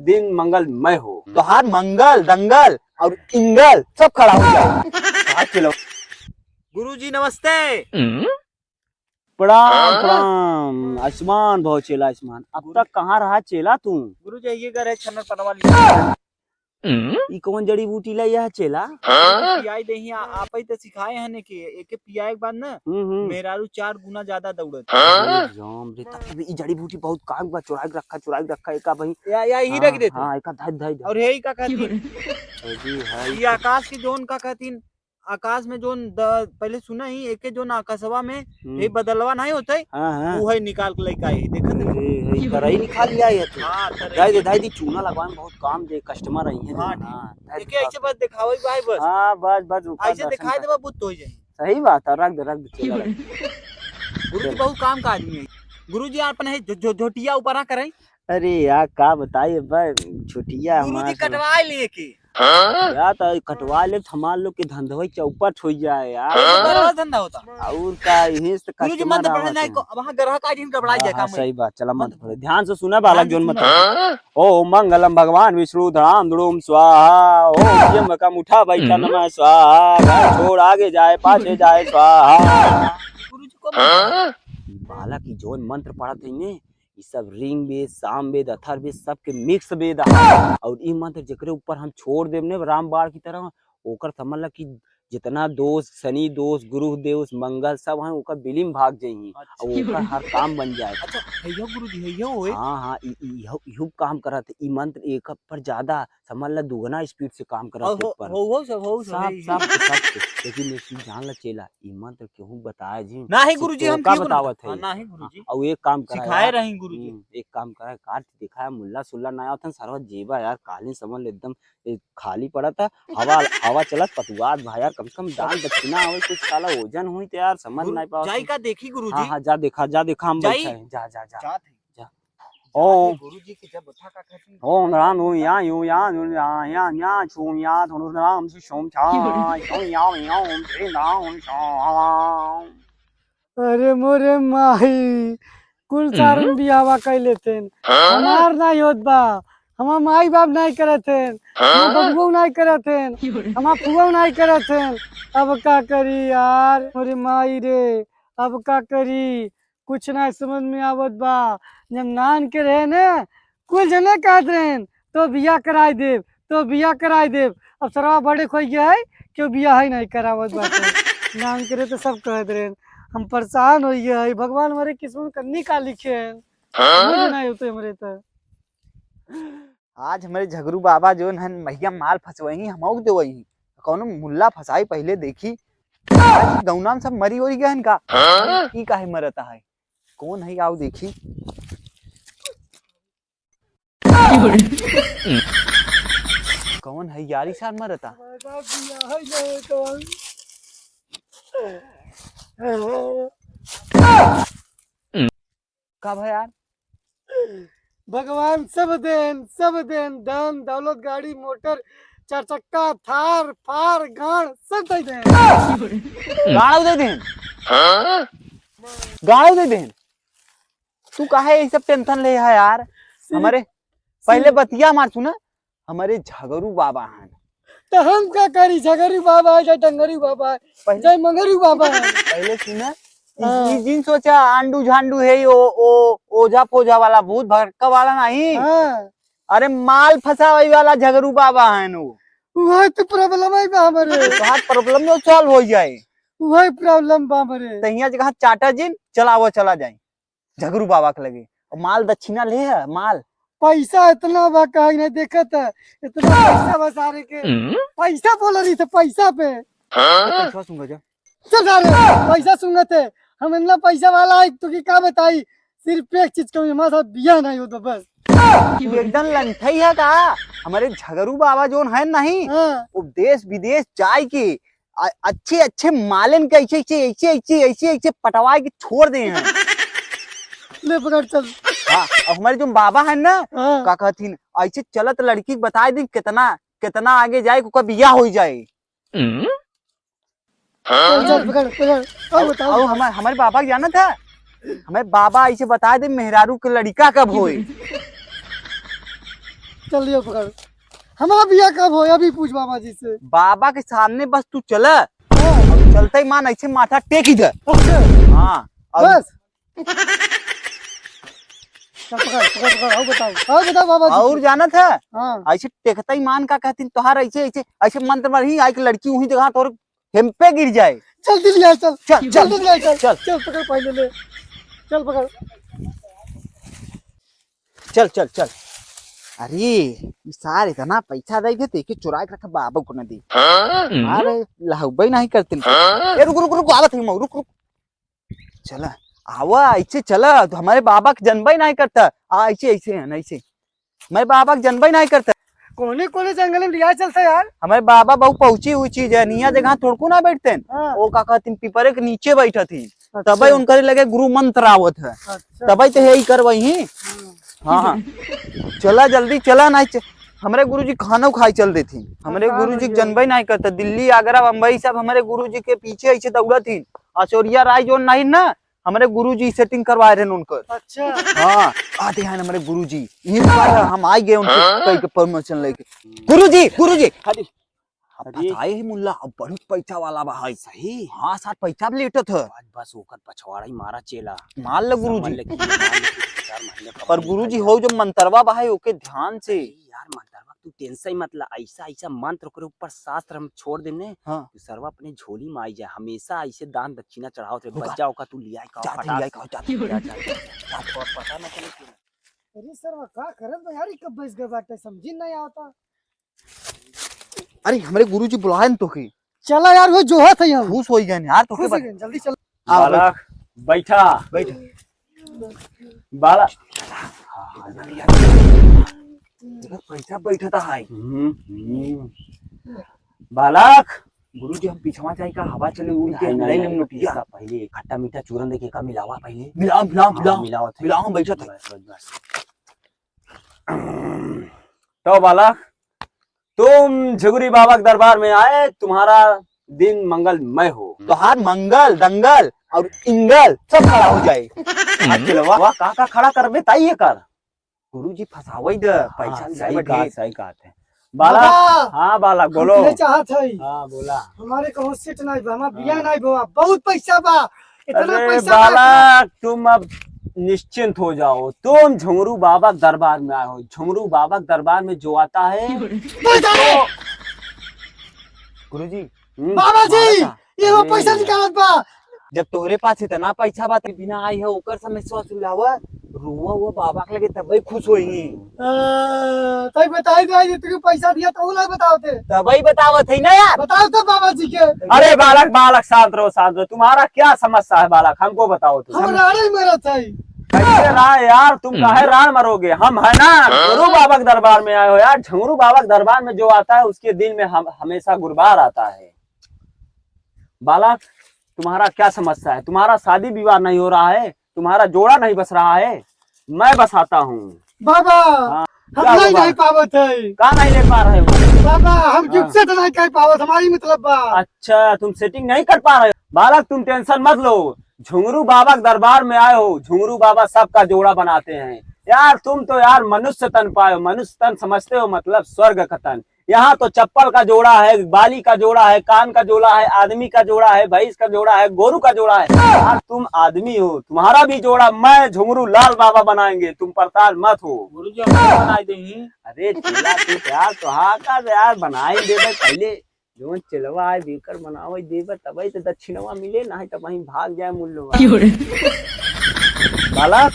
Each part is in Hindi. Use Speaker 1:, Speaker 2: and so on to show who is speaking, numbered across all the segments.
Speaker 1: दिन मंगलमय हो।
Speaker 2: तो हार मंगल दंगल और इंगल सब खड़ा हो जाए।
Speaker 1: चलो
Speaker 3: गुरुजी नमस्ते।
Speaker 1: प्रणाम प्रणाम। आयुष्मान भव चेला आयुष्मान। अब तक कहाँ रहा चेला तू?
Speaker 3: गुरुजी ये घर है छन्नर पनवा लिया।
Speaker 1: ई कौन जड़ी बूटी लाई है चेला?
Speaker 3: पियाई देही आप ही तो सिखाए हैं ने कि एक पियाए के बाद ना मेहरारू 4 गुना ज्यादा दौड़त।
Speaker 1: राम रे तब ई जड़ी बूटी बहुत काम का चुराई के रखा एका भाई
Speaker 3: या ही रख देते।
Speaker 1: हां एका धाई धाई
Speaker 3: और यही का कहती
Speaker 1: जी है
Speaker 3: ये आकाश की जोन का कहती आकाश में जोन पहले सुना ही एक जोन आकाशवा में ये बदलवा नहीं होता है।
Speaker 1: हां हां
Speaker 3: वो है निकाल के लेके आई देखत
Speaker 1: ए तरई निकाल लिया ये तो।
Speaker 3: हां
Speaker 1: दाई दी चूना लगवाने में बहुत काम दे कस्टमर आई है।
Speaker 3: हां एक ऐसे बस दिखावे भाई बस।
Speaker 1: हां बस
Speaker 3: ऐसे दिखाई देबा बुत हो जाए।
Speaker 1: सही बात है रख दे चेला।
Speaker 3: गुरुजी बहुत काम का आदमी है। गुरुजी अपन है झोटिया ऊपर करे।
Speaker 1: अरे यार का बताइए छोटिया
Speaker 3: गुरुजी कटवा लिए की
Speaker 1: यार तो कटवा ले हमार लोग के धंधवा चौपट हो जाए यार।
Speaker 3: बड़ा धंधा होता
Speaker 1: और का यही से
Speaker 3: गुरुजी मन
Speaker 1: कस्टमर
Speaker 3: पड़े नहीं को वहां ग्राहक आ जिन गड़बड़ा जाए काम।
Speaker 1: सही बात चला मत पड़े ध्यान से सुना बालक जोन मत ओ मंगलम भगवान विष्णु धाम द्रुम स्वाहा ओ यम का मुठा बैठा नमः स्वाहा घर छोड़ आगे जाए पाछे जाए स्वाहा।
Speaker 3: गुरुजी को
Speaker 1: बालक की जोन मंत्र पढ़त है ने ई सब रिंग वेद साम वेद अथर्व वेद सब के मिक्स वेद है। और ई मंत्र जेकरे ऊपर हम छोड़ देव ने रामबाण की तरह ओकर समझ ला कि जितना दोष शनि दोष गुरु दोष मंगल सब है ओकर बिलिम भाग जाई और ओकर हर काम बन जाए।
Speaker 3: अच्छा हैयो गुरुजी हैयो होए।
Speaker 1: हां इहु काम करत ई मंत्र एक पर ज्यादा समझ ला दुगना स्पीड से काम करत ऊपर
Speaker 3: हो सब
Speaker 1: लेकिन एक चीज जान ला चेला ई मंत्र केहू बताए जी
Speaker 3: नहीं गुरुजी हम
Speaker 1: का बतावत है
Speaker 3: नहीं गुरुजी
Speaker 1: और एक काम करा
Speaker 3: सिखाए रही गुरुजी।
Speaker 1: एक काम करा काट दिखाया मुल्ला सुल्ला ना आवतन सरवा जेबा यार कालीन समझ ले एकदम खाली पड़ा था हवा चलत पतुआत भाई यार कम से कम दान दक्षिणा आवे कुछ साला ओजन हुई तो यार समझ नहीं पाओ।
Speaker 3: जाई का देखी गुरुजी।
Speaker 1: हां जा देखा हम बैठे हैं जा ओ
Speaker 3: गुरुजी की जब बता का कहती
Speaker 1: ओम राम ओ या यू या या छुम या धनु राम सोम छा ओ या ओम श्री राम शाम।
Speaker 4: अरे मोरे माही कुल सारन बियावा कर लेते हमार नहीं होत बा हमार माई बाप नहीं करत हैं हमार बबुआ नहीं करत हैं हमार फुआ नहीं करत हैं। अब का करी यार मोरे माई रे अब का करी कुछ नहीं समझ में आवत बा। जब नान के रहे ने कुल जने कहत रहे तो बिया कराई देव अब सरवा बड़े खोई गया है क्यों बिया है नहीं करावत बा नान करे तो सब कहत रहे हम परेशान हो गया है भगवान हमारे किस्मत करनी का लिखे हैं नहीं होते हमारे तो।
Speaker 2: आज हमारे झगरू बाबा जो है महिया माल फंसवही हम दे वही कौन मुल्ला फंसाई पहले देखी गौनाम सब मरी वरी गया इनका की काहे मरता है कौन है आओ देखी। कौन है यारी साल मरता कब है यार
Speaker 4: भगवान सब देन धन दौलत गाड़ी मोटर 4 चक्का थार फार गाड़ सब दे दें
Speaker 2: गाड़ो दे दें तू काहे ये सब टेंशन ले है यार। हमारे पहले बतिया मार सुना हमारे झगरू बाबा हैं
Speaker 4: तो हम क्या करी झगरू बाबा है चाहे डंगरू बाबा है चाहे मंगरू बाबा है
Speaker 2: पहले सुना जिन सोचा आंडू झांडू है ओझा पोझा वाला भूत भड़का वाला नहीं। अरे माल फंसावे वाला झगरू बाबा है
Speaker 4: वही तो प्रॉब्लम है हमारे
Speaker 2: प्रॉब्लम तो सॉल्व हो जाए
Speaker 4: वही प्रॉब्लम हमारे
Speaker 2: तहिया जगह चाटा जिन चलावो चला जाए झगरू बाबा के लगे और माल दक्षिणा ले है माल
Speaker 4: पैसा इतना बा कहीं नहीं देखा था इतना पैसा बसारे के पैसा बोल रही थे पैसा पे
Speaker 2: पैसा सुनगा जा
Speaker 4: चल पैसा सुनगा थे हम इतना पैसा वाला है तो क्या बताई सिर्फ एक चीज कमी हमारे साथ बिया नहीं हो तो बस
Speaker 2: एकदम लंठई है का हमारे झगरू बाबा जो है नहीं वो देश विदेश जाए के अच्छे मालन के ऐसे पटवा के छोड़ दे हैं।
Speaker 4: ले पकड़ चल
Speaker 2: हाँ हमारे जो बाबा है ना का कहथिन ऐसे चलत लड़की बता दी कितना आगे जाए को बिया हो जाए। हमारे बाबा जाना था हमारे बाबा ऐसे बता दे मेहरारू के लड़का कब होए
Speaker 4: चलिए पकड़। हमारा बिया कब हो अभी पूछ बाबा जी से।
Speaker 2: बाबा के सामने बस तू चल,
Speaker 4: हाँ,
Speaker 2: चलते ही मान ऐसे माथा टेक इधर।
Speaker 4: अच्छा,
Speaker 2: हाँ और
Speaker 4: बस चल पकड़ पकड़ पकड़। आओ बताओ बाबा जी।
Speaker 2: और जाना था
Speaker 4: हाँ
Speaker 2: ऐसे टेकता ही मान का कहती तोहार ऐसे ऐसे ऐसे मंत्र मार ही आई के लड़की वही जगह तोर हेम पे गिर जाए।
Speaker 4: जल्दी ले आ, चल
Speaker 2: चल चल
Speaker 4: जल्दी ले आ, चल
Speaker 2: चल
Speaker 4: चल पकड़ पहले ले। चल पकड़।
Speaker 2: चल चल चल। अरे ये सार इतना पैसा दे थे के चुरा के रखा बाबा को न दी। अरे लहबई नहीं करते। ए रुक रुक रुक आवत है रुक रुक। चला आवा ऐसे चला तो हमारे बाबा के जन्म नहीं करता। ऐसे ऐसे है ऐसे हमारे बाबा के जन्म नहीं करता।
Speaker 4: कोने कोने जंगल में लिया चलता यार।
Speaker 2: हमारे बाबा बहुत पहुंची हुई चीज है, निया जगह थोड़को ना बैठते हैं।
Speaker 4: हाँ,
Speaker 2: वो का कहती पीपरे के नीचे बैठा थी
Speaker 4: अच्छा,
Speaker 2: तब उनके लगे गुरु मंत्र आवत है
Speaker 4: अच्छा,
Speaker 2: तब तो यही कर वही।
Speaker 4: हाँ,
Speaker 2: हाँ चला जल्दी चला नहीं हमारे गुरुजी खाना खाई चल देती। हमारे
Speaker 4: हाँ,
Speaker 2: गुरुजी
Speaker 4: बढ़िया।
Speaker 2: जनबई नहीं करता। दिल्ली आगरा बम्बई सब हमारे गुरुजी के पीछे ऐसे दौड़ा थी। आचौरिया राय जो नहीं ना हमारे गुरुजी सेटिंग करवाए रहे उनकर।
Speaker 4: अच्छा
Speaker 2: हाँ आते हैं हमारे गुरुजी यही बार हम आ गए उनसे कई के परमिशन लेके। गुरुजी गुरुजी
Speaker 1: अरे
Speaker 2: आए ही मुल्ला अब बहुत पैसा वाला बा है।
Speaker 1: सही।
Speaker 2: हाँ साथ पैसा भी लेटत है।
Speaker 1: आज बस ओकर पछवाड़ा ही मारा चेला।
Speaker 2: मान लो
Speaker 1: समझ
Speaker 2: गुरुजी
Speaker 1: ले कि मान ले कि 4 महीने का
Speaker 2: पर
Speaker 1: बनी
Speaker 2: गुरुजी
Speaker 1: भाई
Speaker 2: हो जो मंतरवा बा है ओके ध्यान से।
Speaker 1: अरे यार मंत्रवा तू टेंशन मत ला। ऐसा ऐसा मंत्र के ऊपर शास्त्र हम छोड़ देने
Speaker 2: हाँ
Speaker 1: तू सरवा अपने झोली में आई जाए। हमेशा ऐसे दान दक्षिणा चढ़ाओ थे
Speaker 2: होगा।
Speaker 1: बच जाओ का तू लिया का
Speaker 2: जाते
Speaker 1: फटाक
Speaker 2: लिया
Speaker 1: से।
Speaker 2: का जाते
Speaker 1: जा, जा, जा, जा, पता ना चले कि-
Speaker 4: अरे सर का करत बा यार, कब बैठ गए बाटे समझी नहीं आता।
Speaker 2: अरे हमारे गुरुजी बुलाए न तोके
Speaker 4: चला यार वो जो है थे हम
Speaker 2: खुश हो गए यार तोके
Speaker 4: खुश हो
Speaker 2: बता-
Speaker 4: गए, जल्दी चल।
Speaker 2: आ,
Speaker 1: बालक बैठा
Speaker 2: बैठ
Speaker 1: बालक
Speaker 2: पैसा बैठता है।
Speaker 1: बालक
Speaker 2: गुरुजी हम पीछवा जाए का हवा चले उड़ के
Speaker 1: नहीं,
Speaker 2: ले
Speaker 1: नहीं,
Speaker 2: ले नोटिया
Speaker 1: इसका पहले खट्टा मीठा चूरन देके का मिलावा पहले
Speaker 2: मिला मिला मिला
Speaker 1: हाँ, मिलाओ थे।
Speaker 2: मिलाओ बैठा था।
Speaker 1: बस, बस, बस। तो बालक तुम झुगरी बाबा के दरबार में आए, तुम्हारा दिन मंगलमय हो।
Speaker 2: तो हाथ मंगल दंगल और इंगल सब खड़ा हो जाए।
Speaker 1: चलवा वाह का खड़ा कर बे ताइए कर।
Speaker 2: गुरुजी फसावई दे पैसा
Speaker 1: हाँ,
Speaker 2: जाए
Speaker 1: सही
Speaker 2: बढ़े।
Speaker 1: बात सही बात है बालक।
Speaker 4: बाबा,
Speaker 1: हाँ बालक बोलो।
Speaker 4: हम ले चाहत है
Speaker 1: हाँ बोला।
Speaker 4: हमारे कहूँ सीट नहीं बा, हमारा बिया नहीं बा, बहुत पैसा बा, इतना
Speaker 1: अरे
Speaker 4: पैसा बा।
Speaker 1: बालक तुम अब निश्चिंत हो जाओ। तुम झुमरू बाबा के दरबार में आए हो। झुमरू बाबा के दरबार में जो आता है तो
Speaker 2: गुरुजी
Speaker 4: बाबा जी
Speaker 2: मारता।
Speaker 4: ये वो
Speaker 1: अरे
Speaker 4: पैसा
Speaker 1: यार।
Speaker 4: निकालत बा।
Speaker 2: जब तोहरे पास इतना पैसा बा बिना आई है ओकर समय सोच लावा रुआ वो बाबा के लगे तबई खुश होई
Speaker 4: तई बताई दे तू पैसा दिया तो नहीं बताओते।
Speaker 2: तबई बतावत है ना यार।
Speaker 4: बताओ तो बाबा जी के।
Speaker 1: अरे बालक बालक शांत रहो। तुम्हारा क्या समस्या है बालक हमको बताओ तुम।
Speaker 4: हम राड़े मरत है।
Speaker 1: कैसे राण यार तुम काहे राण मरोगे। हम है ना झुमरू बाबा के दरबार में आए हो यार। झुमरू बाबा के दरबार में जो आता है उसके दिल में हम हमेशा गुरबार आता है। बालक तुम्हारा क्या समस्या है। तुम्हारा शादी विवाह नहीं हो रहा है, तुम्हारा जोड़ा नहीं बस रहा है, मैं बसाता हूँ।
Speaker 4: बाबा
Speaker 1: हाँ,
Speaker 4: हम
Speaker 1: क्या
Speaker 4: नहीं
Speaker 1: हुआ?
Speaker 4: नहीं पावत है।
Speaker 1: कहाँ नहीं ले पा रहे हो।
Speaker 4: बाबा हम जुग से तो नहीं कर पावत, हमारी मतलब बा।
Speaker 1: अच्छा तुम सेटिंग नहीं कर पा रहे हो। बालक तुम टेंशन मत लो। झुमरू बाबा के दरबार में आए हो। झुमरू बाबा सबका जोड़ा बनाते हैं यार। तुम तो यार मनुष्य तन पाए हो। मनुष्य तन समझते हो मतलब स्वर्ग का तन। यहाँ तो चप्पल का जोड़ा है, बाली का जोड़ा है, कान का जोड़ा है, आदमी का जोड़ा है, भैंस का जोड़ा है, गोरू का जोड़ा है। यार तुम आदमी हो, तुम्हारा भी जोड़ा मैं झुमरू लाल बाबा बनाएंगे। तुम पड़ताल मत हो।
Speaker 2: गुरुजी हम बना देंगे।
Speaker 1: अरे चिल्ला तू यार तो हाँ का यार बनाई देवे पहले जो चिलवा है बीकर बनावे देवे तबई तो दक्षिणवा मिले नहीं तो वहीं भाग जाए मुल्लवा। बालक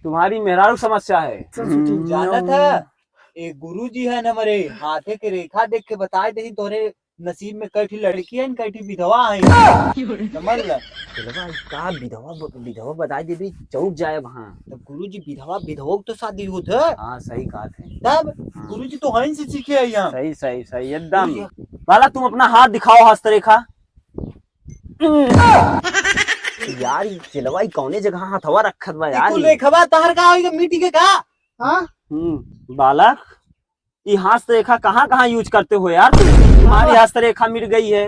Speaker 1: तुम्हारी मेहरारू समस्या है।
Speaker 2: जानत है एक गुरुजी है न हमारे हाथे के रेखा देख के बताए दे तोरे नसीब में कैठी लड़की है न कैठी विधवा है समझ ल।
Speaker 1: चिलवा का विधवा बताई देवी चौक जाए वहाँ।
Speaker 2: तब गुरुजी विधवा विधवा तो शादी होत है
Speaker 1: हाँ सही बात है।
Speaker 2: तब गुरुजी तो हहीं से सीखे आई हम।
Speaker 1: सही सही सही एकदम। बालक तुम अपना हाथ दिखाओ हस्तरेखा। यार चिलवा कौने जगह हथवा रखत बा यार।
Speaker 2: तू लेखवा तार का होई मिट्टी के का।
Speaker 4: हाँ
Speaker 1: बालक ये हस्तरेखा कहाँ कहाँ यूज करते हो यार तुम। तुम्हारी हस्तरेखा मिट गई है,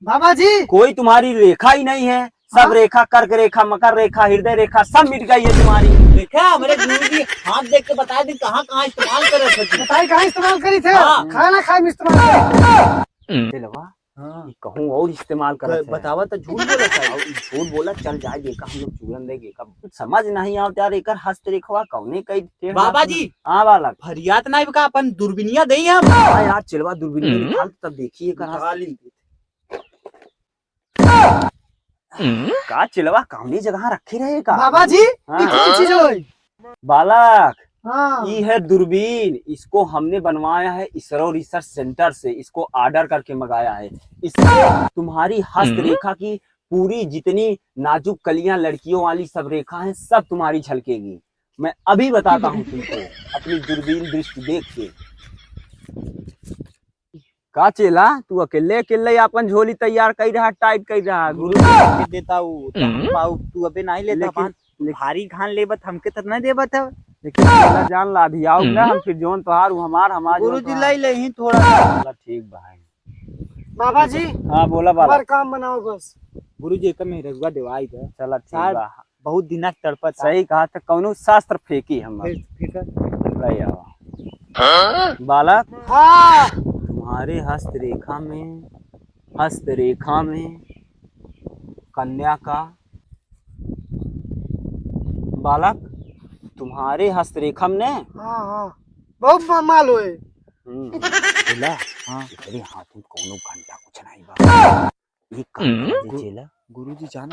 Speaker 4: बाबा जी
Speaker 1: कोई तुम्हारी रेखा ही नहीं है। सब रेखा, कर्क रेखा, मकर रेखा, हृदय रेखा सब मिट गई है तुम्हारी।
Speaker 3: देखा हमारे गुरुजी हाथ देख के बता दी कहाँ कहाँ इस्तेमाल करे थे।
Speaker 4: बताई कहाँ इस्तेमाल करी थे?
Speaker 3: हाँ।
Speaker 4: खाना खाए में इस्तेमाल करी थे।
Speaker 1: दिलवा
Speaker 3: हाँ।
Speaker 1: कहूँ और इस्तेमाल कर
Speaker 3: बतावा तो झूठ बोला था।
Speaker 1: झूठ बोला चल जाए देखा हम लोग चूरन देंगे कब कुछ समझ नहीं आवत यार एकर हस्तरेखवा कौने कई टेढ़
Speaker 3: बाबा
Speaker 1: हाथ में-
Speaker 3: जी
Speaker 1: हाँ बालक
Speaker 3: फरियाद नहीं का अपन दूरबीनिया दई हम।
Speaker 1: हाँ यार चिलवा दूरबीन में निकाल तब देखिए एकर हस्त का चिलवा कौनी जगह रखे रहे का
Speaker 4: बाबा जी
Speaker 1: हाँ।
Speaker 4: ये कौन चीज है?
Speaker 1: बालक
Speaker 4: हाँ
Speaker 1: ये है दूरबीन, इसको हमने बनवाया है इसरो रिसर्च सेंटर से, इसको ऑर्डर करके मंगाया है। इससे तुम्हारी हस्त रेखा की पूरी जितनी नाजुक कलियां लड़कियों वाली सब रेखा हैं सब तुम्हारी झलकेगी। मैं अभी बताता हूँ तुमको अपनी दूरबीन दृष्टि देख के। का चेला तू अकेले अकेले अपन झोली तैयार कर रहा, टाइट कर रहा।
Speaker 3: गुरु जी देता हूँ तू अबे नहीं लेता
Speaker 1: लेकिन-
Speaker 3: पान भारी घान लेबत हमके तो नहीं देबत है।
Speaker 1: लेकिन चेला जान ला अभी आओ ना हम फिर जोन तोहार हमार हमार
Speaker 3: गुरु जी लाई ले ही थोड़ा।
Speaker 1: चला ठीक भाई।
Speaker 4: बाबा जी
Speaker 1: हाँ बोला बालक।
Speaker 4: हमार काम बनाओ बस।
Speaker 3: गुरु जी कम रघुआ देवाई था
Speaker 1: चला ठीक
Speaker 3: साहब,
Speaker 1: बा।
Speaker 3: बहुत दिनक तड़पत था।
Speaker 1: सही कहा था कौनो शास्त्र फेंकी हम
Speaker 3: फिर
Speaker 1: ले आओ। बालक
Speaker 4: हाँ
Speaker 1: तुम्हारे हस्तरेखा में कन्या का बालक तुम्हारे हस्तरेखा में
Speaker 4: हाँ हाँ बहुत माल हुए।
Speaker 1: चेला हाँ तेरे हाथ में कोनो घंटा कुछ नहीं बा एक काम कर चेला
Speaker 3: गुरु जी जान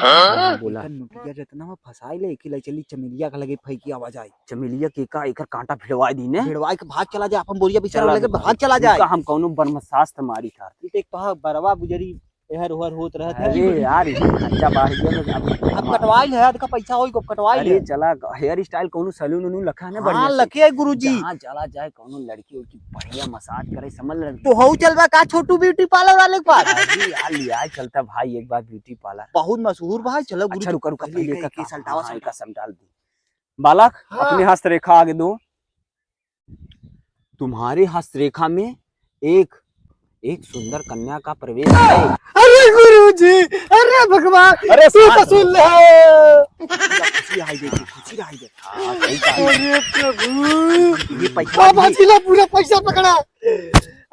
Speaker 1: बोला
Speaker 3: नुटिया जितना में फसाई ले कि चली चमेलिया का लगे फैकी आवाज आई
Speaker 1: चमेलिया के का एकर कांटा भिड़वा दी ने
Speaker 3: भिड़वाई के भाग चला जाए अपन बोरिया बिचारा
Speaker 1: चला
Speaker 3: लगे
Speaker 1: दे
Speaker 3: भाग चला जाए।
Speaker 1: का हम कोनो ब्रह्मशास्त्र मारी था।
Speaker 3: एक तो बरवा गुजरी एहर ओहर होत रहत है।
Speaker 1: अरे यार ये खर्चा बढ़ गया
Speaker 3: अब कटवाई है का पैसा होई को कटवाई
Speaker 1: अरे
Speaker 3: ले।
Speaker 1: चला हेयर स्टाइल कोनो सैलून उनू लखा है बढ़िया
Speaker 3: हां
Speaker 1: से।
Speaker 3: लखे गुरु जी
Speaker 1: जहाँ चला जाए कोनो लड़की उड़की बढ़िया मसाज करे समझ लग
Speaker 3: तो हो चलवा का छोटू ब्यूटी पार्लर वाले के पास
Speaker 1: अरे यार लिया चलता भाई एक बार ब्यूटी पार्लर।
Speaker 3: बहुत मशहूर भाई चलो गुरु
Speaker 1: अच्छा रुका रुका
Speaker 3: पहले
Speaker 1: पहले
Speaker 3: का
Speaker 1: का
Speaker 3: सल्टावा
Speaker 1: हाँ, का समझाल दी। बालक
Speaker 4: हाँ।
Speaker 1: अपने हस्तरेखा आगे दो। तुम्हारे हस्तरेखा में एक सुंदर कन्या का प्रवेश है।
Speaker 4: अरे गुरु जी अरे भगवान
Speaker 1: अरे
Speaker 4: तू तो
Speaker 1: साथ-
Speaker 4: सुन ले।
Speaker 3: खुशी आई देखी खुशी आई देख।
Speaker 1: हाँ, सही कहा।
Speaker 4: अरे प्रभु
Speaker 3: ये पैसा
Speaker 4: बाबा जी ने पूरा पैसा पकड़ा।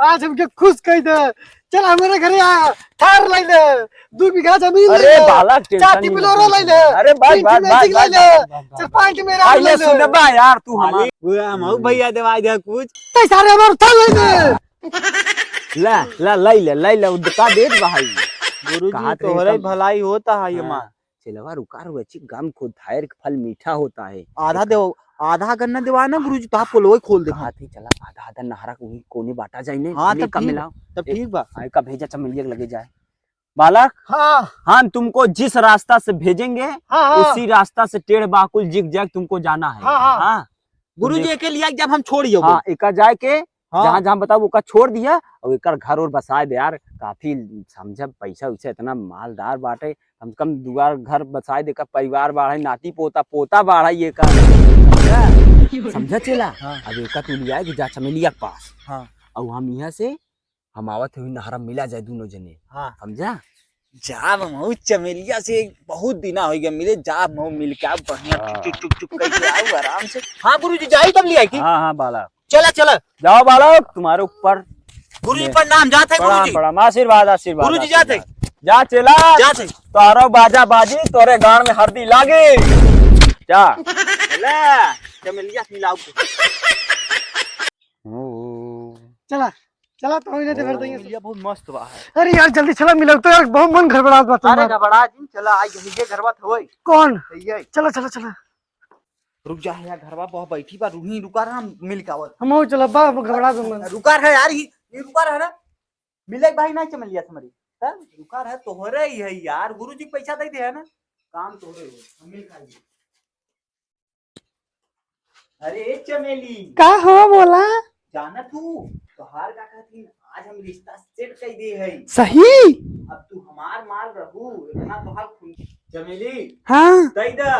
Speaker 4: आज हमके खुश कर दे। चल हमारे घरे आ थार लाई ले 2 बीघा जमीन
Speaker 1: अरे
Speaker 4: ले ले।
Speaker 1: बालक टेंशन
Speaker 4: चाटी
Speaker 1: नहीं
Speaker 4: बिलोरो
Speaker 1: ले।
Speaker 4: लाई ले।
Speaker 1: अरे बस
Speaker 4: तीन
Speaker 1: बस
Speaker 4: की मैजिक लाई ले।
Speaker 1: बस
Speaker 4: चल 5 की मेरा
Speaker 1: पहले
Speaker 4: लाई ले।
Speaker 1: सुन बा यार तू हमार
Speaker 3: वो भैया देवाई दे कुछ
Speaker 4: तै सारे हमार थार लाई ले।
Speaker 1: ला ला लाई ले उदका देत भाई।
Speaker 3: गुरु
Speaker 1: कहाँ
Speaker 3: जी
Speaker 1: थे
Speaker 3: तोहरे
Speaker 1: तब?
Speaker 3: भलाई होता है ये मां।
Speaker 1: हाँ, चिलवा रुका रो अच्छी गम को धायर का फल मीठा होता है।
Speaker 3: आधा दे आधा गन्ना देवा ना गुरु जी तो आप पोलोई खोल दे।
Speaker 1: हाथी चला आधा आधा नहरा को कोने बांटा जाए ने
Speaker 3: हाँ,
Speaker 1: ले
Speaker 3: तब
Speaker 1: का
Speaker 3: ठीक।
Speaker 1: मिलाओ
Speaker 3: तब ठीक बा।
Speaker 1: आय का भेजा चमेलिया लगे जाए। बालक
Speaker 4: हाँ
Speaker 1: हम तुमको जिस रास्ता से भेजेंगे
Speaker 4: हाँ हाँ
Speaker 1: उसी रास्ता से टेढ़ बाकुल जिग जैग तुमको जाना है।
Speaker 4: हाँ, हाँ।
Speaker 1: हाँ
Speaker 3: गुरु जी के लिए जब हम छोड़ियो
Speaker 1: हाँ एका जाए के
Speaker 3: हाँ।
Speaker 1: जहाँ जहाँ बताओ ओका छोड़ दिया और एकर घर और बसाए दे यार काफी समझ पैसा वैसा इतना मालदार बाटे कम से कम दुआर घर बसाए दे का परिवार बाढ़ नाती पोता बाढ़ ये का समझा चला।
Speaker 3: हाँ।
Speaker 1: अब एका तू लिया कि जा चमेलिया के पास
Speaker 3: हाँ।
Speaker 1: और हम यहाँ से हम आवत हुई नहरा मिला जाए दोनों जने
Speaker 3: हाँ।
Speaker 1: समझा।
Speaker 3: जाब मऊ चमेलिया से बहुत दिना हो गया मिले जाब मऊ मिल के आप बढ़िया चुक चुक चुक करके आओ आराम से। हाँ गुरु जी जाई तब लिया की
Speaker 1: हाँ हाँ बालक
Speaker 3: चला चला
Speaker 1: जाओ बालक तुम्हारे ऊपर
Speaker 3: गुरु जी प्रणाम जाते गुरु
Speaker 1: प्रणाम
Speaker 3: जी
Speaker 1: प्रणाम आशीर्वाद आशीर्वाद
Speaker 3: गुरु जी जाते
Speaker 1: आशीर्वाद। जा चला
Speaker 3: जाते
Speaker 1: तारो बाजा बाजी तोरे गान में हरदी लागे जा।
Speaker 3: चला चमेलिया मिलाओ
Speaker 4: चला चला तो इन्हें तो कर देंगे।
Speaker 3: चमेलिया बहुत मस्त बा है।
Speaker 4: अरे यार जल्दी चला मिलो तो यार बहुत मन घबराहट बा
Speaker 3: अरे
Speaker 4: तुम्हारा।
Speaker 3: घबरा जी चला आई यही घरवा होई
Speaker 4: कौन
Speaker 3: सही
Speaker 4: चला चला चला
Speaker 3: रुक जा यार घरवा बहुत बैठी बा रूही रुका रहा मिल के आवत
Speaker 4: हम चला बा घबरा दूंगा।
Speaker 3: रुका है यार ये रुका रहा ना मिले भाई ना चमेलिया समरी तब रुका रहा तोहरे ही है यार गुरु जी पैसा दे दे है ना काम तोहरे हो हम मिल खाइए। अरे चमेली
Speaker 4: का हो बोला
Speaker 3: जाना तू तोहार का कहती आज हम रिश्ता सेट कर दे है
Speaker 4: सही।
Speaker 3: अब तू हमार माल रहू इतना तोहार खून चमेली
Speaker 4: हाँ
Speaker 3: दई दा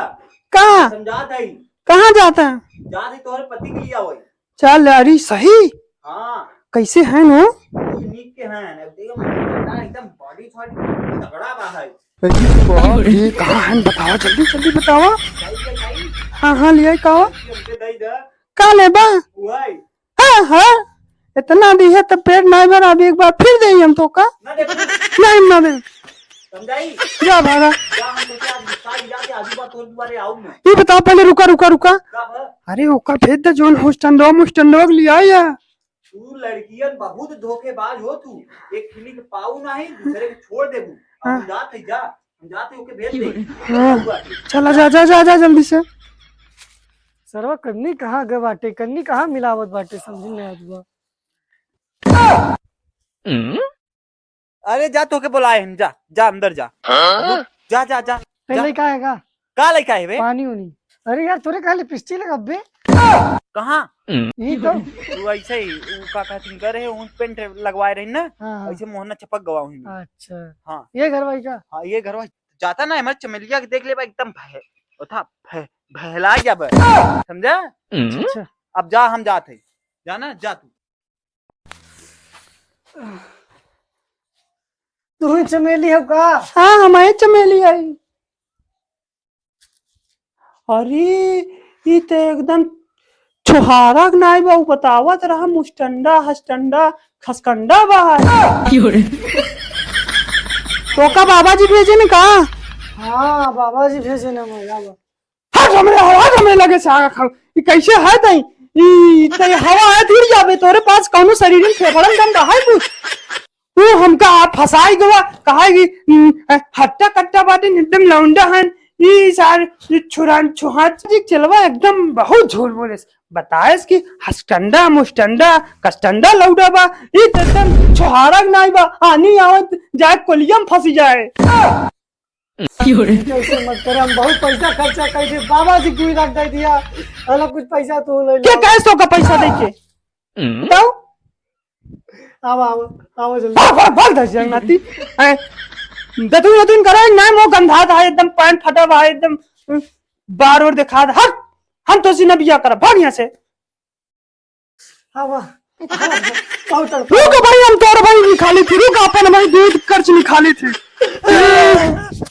Speaker 4: कहा
Speaker 3: समझा दई
Speaker 4: कहाँ जाता
Speaker 3: जा दे तोहरे पति के लिए आवई।
Speaker 4: चल यारी सही
Speaker 3: हाँ
Speaker 4: कैसे है ना
Speaker 3: नीक के हैं अब देखो एकदम बॉडी थोड़ी तगड़ा बा है
Speaker 4: ये कहाँ है बताओ, जल्दी जल्दी बताओ। हाँ हाँ लिया कहो का ले बा। हाँ हाँ इतना दी है तो पेट नहीं भरा, अभी एक बार फिर दे हम तो का नहीं ना दे
Speaker 3: समझाई
Speaker 4: जा भागा।
Speaker 3: क्या हम तो क्या सारी जाके आजू बात तोर दुबारे आऊं मैं
Speaker 4: ये बताओ पहले, रुका रुका रुका।
Speaker 3: का है
Speaker 4: अरे ओका भेज दे जोन होस्टन लिया या।
Speaker 3: तू लड़कियन बहुत धोखेबाज हो तू। एक खिली के पाऊ नहीं दूसरे के छोड़ देबू।
Speaker 4: हाँ।
Speaker 3: हम जाते जा, हम जाते ओके भेज दे।
Speaker 4: हाँ। चला जा जा जा जा जल्दी से। सरवा कन्नी कहाँ गए बाटे, कन्नी कहाँ मिलावत बाटे, समझ नहीं आत बा।
Speaker 3: अरे जा तोके बुलाए हम, जा जा अंदर जा। जा जा जा
Speaker 4: पहले का है
Speaker 3: का लेके आए बे?
Speaker 4: पानी उनी। अरे यार तोरे कहा लिपस्टिक लगा बे।
Speaker 3: कहाँ?
Speaker 4: ये तो
Speaker 3: तू ऐसे ही ऊ का कहती करे उन पेंट लगवाए रही ना,
Speaker 4: हाँ
Speaker 3: ऐसे मोहना चपक गवा हूँ।
Speaker 4: अच्छा
Speaker 3: हाँ
Speaker 4: ये घर भाई का।
Speaker 3: हाँ ये घर जाता ना हमारे चमेलिया के देख ले बा एकदम बहला गया बा, समझा?
Speaker 4: अच्छा
Speaker 3: अब जा, हम जाते जाना जा तू।
Speaker 4: तू ही चमेली है का? हाँ हमारे चमेली है। अरे ये तो एकदम छुहारा नहीं बा, बतावत रहा मुस्टंडा हस्टंडा खसकंडा बा। तो का बाबा जी भेजे ने कहा? हाँ बाबा जी भेजे ने मजा बा। हट हमरे लगे सागा खा। ये कैसे है तई? ई तई हवा है गिर जाबे, तोरे पास कौनो शरीर में फेफड़न दम रहा है कुछ? वो हमका आप फसाई गवा कहागी हट्टा कट्टा बाटे एकदम लौंडा हन। ये सार छुरान छुहात जी चलवा एकदम बहुत झूठ बोले। बताएस कि हस्टंडा मुस्टंडा कस्टंडा लौडा बा, ये तो एकदम छुहारा नहीं बा, आनी आवत जाए कोलियम फंसी जाए। कैसे मत करे, हम बहुत पैसा खर्चा कर दिए, बाबा जी क्यों रख दे दिया, अलग कुछ पैसा तो ले क्या कैसो का पैसा देके बताओ। आओ जल्दी भाग दस जंगनाती दतुन दतुन करे ना, मो गंधा था एकदम, पैंट फटा हुआ एकदम, बार और दिखा दे। हट हम तो सीना बिया कर, भाग यहाँ से। रुक भाई, हम तोर भाई निकाली थी, रुक अपन हमारी दूध खर्च निकाली थी।